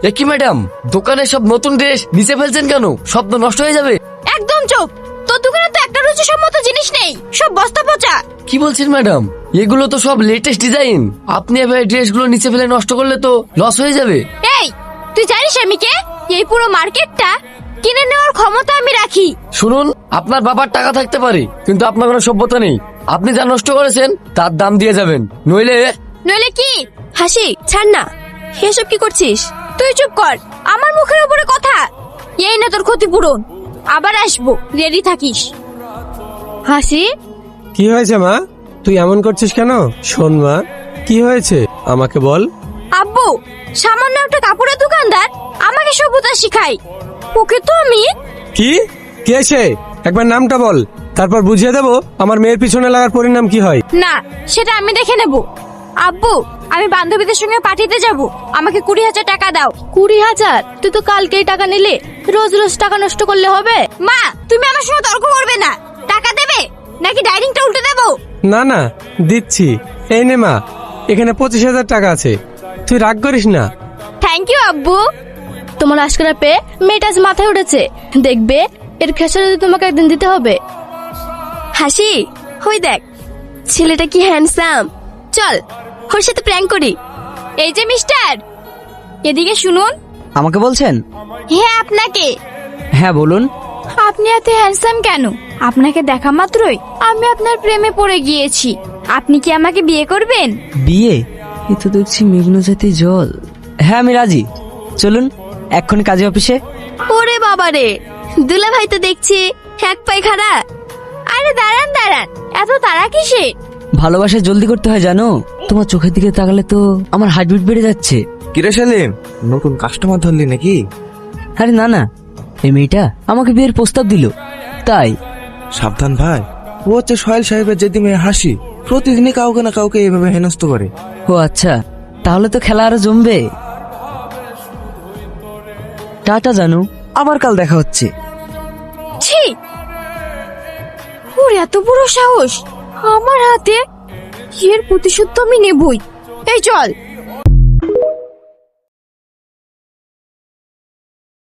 এ কি ম্যাডাম, দোকানে সব নতুন ড্রেস নিচে ফেলছেন কেন? সব তো নষ্ট হয়ে যাবে। একদম চুপ। তোর দোকানে তো একটা রুচিসম্মত জিনিস নেই, সব বস্তা পচা। কি বলছেন ম্যাডাম? এগুলো তো সব লেটেস্ট ডিজাইন। আপনি এভাবে ড্রেসগুলো নিচে ফেলে নষ্ট করলে তো লস হয়ে যাবে। এই, তুই জানিস আমি কে? এই পুরো মার্কেটটা কিনে নেওয়ার ক্ষমতা আমি রাখি। শুনুন, আপনার বাবার টাকা থাকতে পারে, কিন্তু আপনার কোনো সভ্যতা নেই। আপনি যা নষ্ট করেছেন তার দাম দিয়ে যাবেন, নইলে নইলে কি? হাসি ছাড় না, এসব কি করছিস? তুই চুপ কর, আমার মুখের উপরে কথা। এই না তোর ক্ষতিপূরণ, আবার আসবো, রেডি থাকিস। হাসি, কি হয়েছে মা? তুই এমন করছিস কেন? শোন মা, কি হয়েছে আমাকে বল। আব্বু সামান্য একটা কাপড়ের দোকানদার আমাকে সভ্যতা শিখাই। ওকে তো আমি। কি? কে সে? একবার নামটা বল, তারপর বুঝিয়ে দেবো আমার মেয়ের পিছনে লাগার পরিণাম কি হয়। না, সেটা আমি দেখে নেব। আব্বু, আমি বান্ধবীদের সঙ্গে পার্টিতে যাব, আমাকে 20,000 টাকা দাও। 20,000? তুই তো কালকেই টাকা নিলে, রোজ রোজ টাকা নষ্ট করলে হবে? মা, তুমি আমার সঙ্গে তর্ক করবে না। টাকা দেবে নাকি ডাইনিংটা উল্টে দেবো? না না, দিচ্ছি। এই নে মা, এখানে 25,000 টাকা আছে, তুই রাগ করিস না। থ্যাংক ইউ আব্বু। তোমার আজকেরা পেয়ে মেয়েটা আজ মাথায় উঠেছে, দেখবে এর খেসারত তোমাকে একদিন দিতে হবে। হাসি, হই দেখ ছেলেটা কি হ্যান্ডসাম। চল ওর সাথে প্র্যাঙ্ক করি। এই যে মিস্টার, এদিকে শুনুন। আমাকে বলছেন? হ্যাঁ আপনাকে। হ্যাঁ বলুন। আপনি এত হ্যান্ডসাম কেন? আপনাকে দেখা মাত্রই আমি আপনার প্রেমে পড়ে গিয়েছি। আপনি কি আমাকে বিয়ে করবেন? বিয়ে? এ তো দেখছি মেঘন জাতি জল। হ্যাঁ আমি রাজি, চলুন এক্ষুনি কাজে অফিসে। ওরে বাবারে, দুলা ভাই তো দেখছি এক পায়ে খাড়া। আরে দাঁড়ান দাঁড়ান, এত তাড়া কিসে? ভালোবাসা জলদি করতে হয় জানো। তোমার চোখের দিকে তাকালে তো আমার হার্টবিট বেড়ে যাচ্ছে। কিরে সেলিম, নতুন কাস্টমার ধরলি নাকি? আরে না না, এই মেয়েটা আমাকে বিয়ের প্রস্তাব দিল, তাই। সাবধান ভাই, ও হচ্ছে সোহেল সাহেবের যেদি মেয়ে হাসি, প্রতিদিনই কাউকে না কাউকে এইভাবে হেনস্থ করে। ও আচ্ছা, তাহলে তো খেলা আরো জমবে। টাটা জানু, আবার কাল দেখা হচ্ছে। ছি, ওর এত বড় সাহস আমার হাতে। এর প্রতিশোধ তো আমি নেবই। এই চল।